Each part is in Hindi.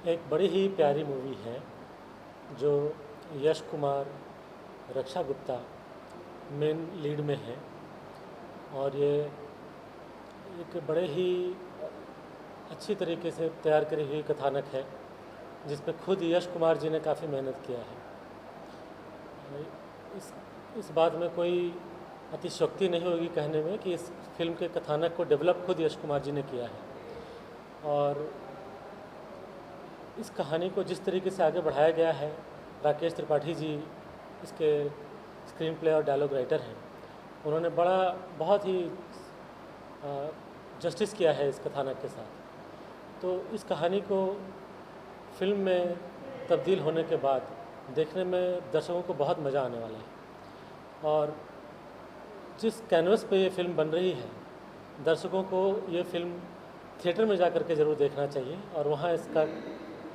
एक बड़ी ही प्यारी मूवी है जो यश कुमार, रक्षा गुप्ता मेन लीड में है। और ये एक बड़े ही अच्छी तरीके से तैयार करी हुई कथानक है जिस पे खुद यश कुमार जी ने काफ़ी मेहनत किया है। इस इस बात में कोई अतिशयोक्ति नहीं होगी कहने में कि इस फिल्म के कथानक को डेवलप खुद यश कुमार जी ने किया है। और इस कहानी को जिस तरीके से आगे बढ़ाया गया है, राकेश त्रिपाठी जी इसके स्क्रीन प्ले और डायलॉग राइटर हैं, उन्होंने बहुत ही जस्टिस किया है इस कथानक के साथ। तो इस कहानी को फिल्म में तब्दील होने के बाद देखने में दर्शकों को बहुत मज़ा आने वाला है। और जिस कैनवस पे ये फिल्म बन रही है, दर्शकों को ये फिल्म थिएटर में जा कर के ज़रूर देखना चाहिए और वहाँ इसका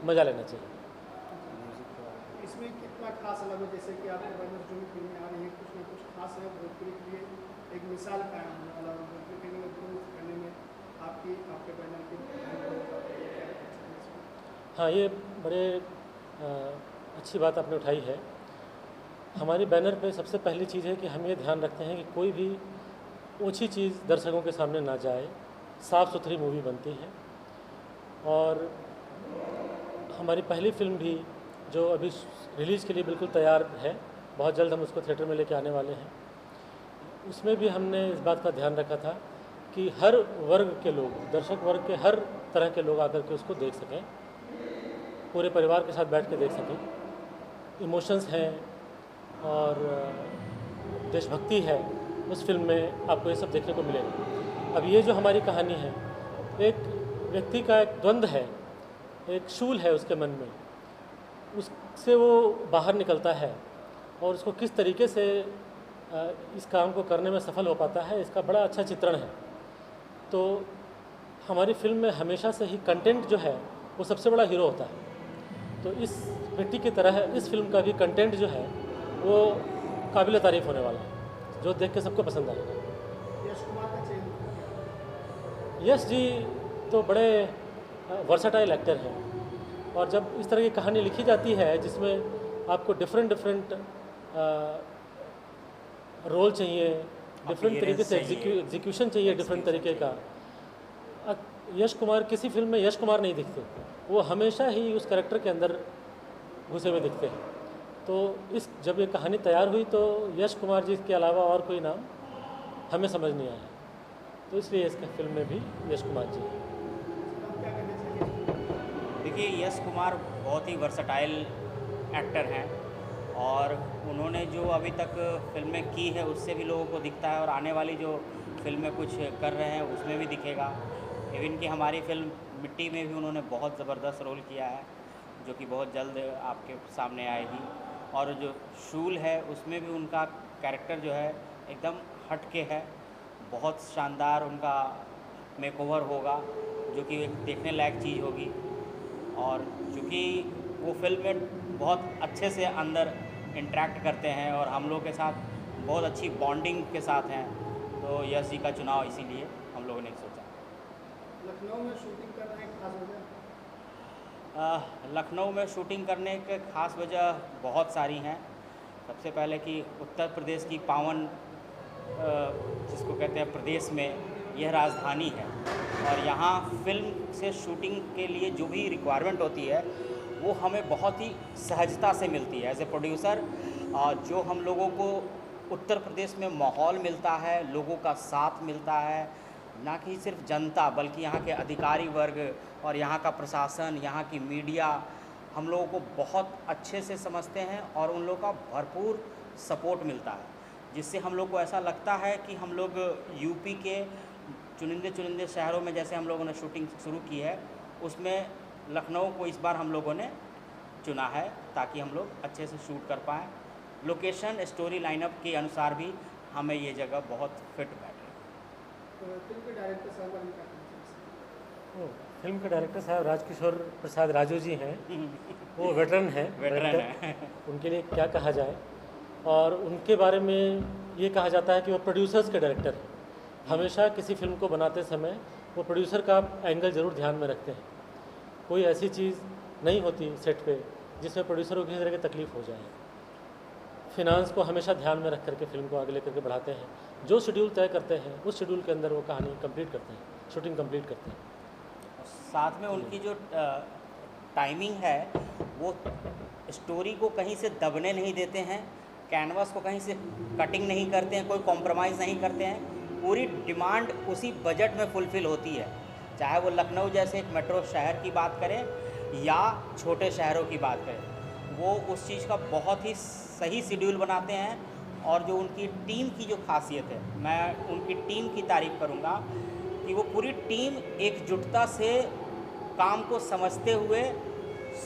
मज़ा लेना चाहिए। इसमें कितना खास अलग है, जैसे कि आपके बैनर जो भी फिल्में आ रही हैं कुछ ना कुछ खास है, भोजपुरी के लिए एक मिसाल कायम होने वाला है। भोजपुरी फिल्म में प्रूव करने में आपके बैनर की हाँ, ये बड़े अच्छी बात आपने उठाई है। हमारी बैनर पे सबसे पहली चीज़ है कि हम ये ध्यान रखते हैं कि कोई भी ओछी चीज़ दर्शकों के सामने ना जाए, साफ़ सुथरी मूवी बनती है। और हमारी पहली फिल्म भी जो अभी रिलीज़ के लिए बिल्कुल तैयार है, बहुत जल्द हम उसको थिएटर में लेके आने वाले हैं, उसमें भी हमने इस बात का ध्यान रखा था कि हर वर्ग के लोग, दर्शक वर्ग के हर तरह के लोग आकर के उसको देख सकें, पूरे परिवार के साथ बैठ के देख सकें। इमोशंस हैं और देशभक्ति है उस फिल्म में, आपको ये सब देखने को मिलेगा। अब ये जो हमारी कहानी है, एक व्यक्ति का एक द्वंद्व है, एक शूल है उसके मन में, उससे वो बाहर निकलता है और उसको किस तरीके से इस काम को करने में सफल हो पाता है, इसका बड़ा अच्छा चित्रण है। तो हमारी फिल्म में हमेशा से ही कंटेंट जो है वो सबसे बड़ा हीरो होता है। तो इस मिट्टी की तरह इस फिल्म का भी कंटेंट जो है वो काबिल तारीफ़ होने वाला है, जो देख के सबको पसंद आएगा। यश कुमार का चयन, यश जी तो बड़े वर्सटाइल एक्टर हैं, और जब इस तरह की कहानी लिखी जाती है जिसमें आपको डिफरेंट रोल चाहिए, डिफरेंट तरीके से एग्जीक्यूशन चाहिए डिफरेंट तरीके का, यश कुमार किसी फिल्म में यश कुमार नहीं दिखते, वो हमेशा ही उस कैरेक्टर के अंदर घुसे हुए दिखते हैं। तो जब ये कहानी तैयार हुई तो यश कुमार जी के अलावा और कोई नाम हमें समझ नहीं आया, तो इसलिए इस फिल्म में भी यश कुमार जी हैं। आप क्या कहना चाहिए? देखिए, यश कुमार बहुत ही वर्सटाइल एक्टर हैं और उन्होंने जो अभी तक फिल्में की है उससे भी लोगों को दिखता है, और आने वाली जो फिल्में कुछ कर रहे हैं उसमें भी दिखेगा। इवन कि हमारी फिल्म मिट्टी में भी उन्होंने बहुत ज़बरदस्त रोल किया है जो कि बहुत जल्द आपके सामने आएगी। और जो शूल है उसमें भी उनका कैरेक्टर जो है एकदम हट के है, बहुत शानदार उनका मेकओवर होगा जो कि एक देखने लायक चीज़ होगी। और चूँकि वो फिल्म में बहुत अच्छे से अंदर इंटरेक्ट करते हैं और हम लोग के साथ बहुत अच्छी बॉन्डिंग के साथ हैं, तो यश जी का चुनाव इसीलिए हम लोगों ने सोचा। लखनऊ में शूटिंग कर रहे हैं, खास वजह? लखनऊ में शूटिंग करने के खास वजह बहुत सारी हैं। सबसे पहले कि उत्तर प्रदेश की पावन जिसको कहते हैं प्रदेश में यह राजधानी है, और यहाँ फिल्म से शूटिंग के लिए जो भी रिक्वायरमेंट होती है वो हमें बहुत ही सहजता से मिलती है। एज ए प्रोड्यूसर जो हम लोगों को उत्तर प्रदेश में माहौल मिलता है, लोगों का साथ मिलता है, ना कि सिर्फ जनता बल्कि यहाँ के अधिकारी वर्ग और यहाँ का प्रशासन, यहाँ की मीडिया हम लोगों को बहुत अच्छे से समझते हैं और उन लोगों का भरपूर सपोर्ट मिलता है, जिससे हम लोग को ऐसा लगता है कि हम लोग यूपी के चुनिंदे शहरों में जैसे हम लोगों ने शूटिंग शुरू की है, उसमें लखनऊ को इस बार हम लोगों ने चुना है ताकि हम लोग अच्छे से शूट कर पाएँ। लोकेशन स्टोरी लाइनअप के अनुसार भी हमें ये जगह बहुत फिट बैठे। तो फिल्म के डायरेक्टर साहब का क्या कहना चाहिए? फिल्म के डायरेक्टर साहब राजकिशोर प्रसाद राजू जी हैं, वो वेटरन हैं, वेटरन है। उनके लिए क्या कहा जाए। और उनके बारे में ये कहा जाता है कि वो प्रोड्यूसर्स के डायरेक्टर हैं। हमेशा किसी फिल्म को बनाते समय वो प्रोड्यूसर का एंगल ज़रूर ध्यान में रखते हैं। कोई ऐसी चीज़ नहीं होती सेट पे जिसमें प्रोड्यूसर को किसी तरह की तकलीफ़ हो जाए। फिनांस को हमेशा ध्यान में रख करके फिल्म को आगे लेकर के बढ़ाते हैं। जो शेड्यूल तय करते हैं उस शेड्यूल के अंदर वो कहानी कंप्लीट करते हैं, शूटिंग कंप्लीट करते हैं। साथ में उनकी जो टाइमिंग है वो स्टोरी को कहीं से दबने नहीं देते हैं, कैनवास को कहीं से कटिंग नहीं करते हैं, कोई कॉम्प्रोमाइज़ नहीं करते हैं। पूरी डिमांड उसी बजट में फुलफ़िल होती है, चाहे वो लखनऊ जैसे एक मेट्रो शहर की बात करें या छोटे शहरों की बात करें। वो उस चीज़ का बहुत ही सही शेड्यूल बनाते हैं। और जो उनकी टीम की जो खासियत है, मैं उनकी टीम की तारीफ़ करूँगा कि वो पूरी टीम एकजुटता से काम को समझते हुए,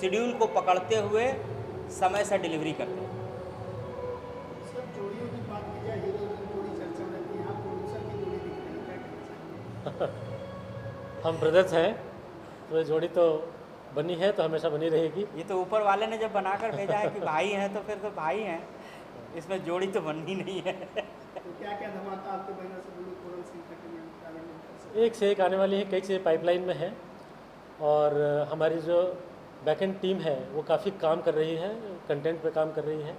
शेड्यूल को पकड़ते हुए समय से डिलीवरी करते हैं। सर जोड़ियों की बात की जाए, हीरो की थोड़ी चर्चा रहती है, आप प्रोड्यूसर की जोड़ी दिख रही है, क्या कहना चाहेंगे? हम ब्रदर्स हैं तो ये जोड़ी तो बनी है तो हमेशा बनी रहेगी। ये तो ऊपर वाले ने जब बनाकर भेजा है कि भाई हैं तो फिर तो भाई हैं, इसमें जोड़ी तो बननी नहीं है। तो क्या क्या धमाका आपके बैनर से बोलूँ, पूरन सिंह का एक से एक आने वाली है, कई चीज़ें पाइपलाइन में है और हमारी जो बैकएंड टीम है वो काफ़ी काम कर रही है, कंटेंट पे काम कर रही है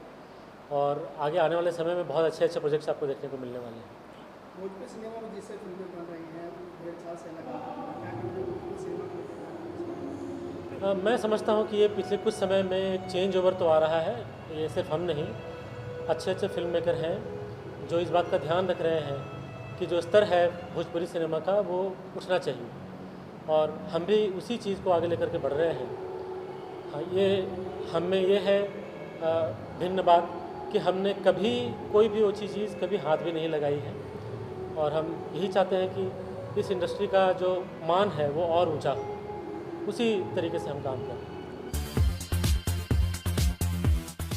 और आगे आने वाले समय में बहुत अच्छे अच्छे प्रोजेक्ट्स आपको देखने को मिलने वाले हैं। भोजपुरी सिनेमा में जिससे फिल्में बन रही हैं 1.5 साल से लगा, क्या कहना है भोजपुरी सिनेमा को? मैं समझता हूँ कि ये पिछले कुछ समय में एक चेंज ओवर तो आ रहा है। ये सिर्फ हम नहीं, अच्छे अच्छे फिल्म मेकर हैं जो इस बात का ध्यान रख रहे हैं कि जो स्तर है भोजपुरी सिनेमा का वो उठना चाहिए और हम भी उसी चीज़ को आगे लेकर के बढ़ रहे हैं। हाँ, ये हम में ये है भिन्न बात कि हमने कभी कोई भी ओछी चीज़ कभी हाथ भी नहीं लगाई है और हम यही चाहते हैं कि इस इंडस्ट्री का जो मान है वो और ऊंचा हो, उसी तरीके से हम काम करें।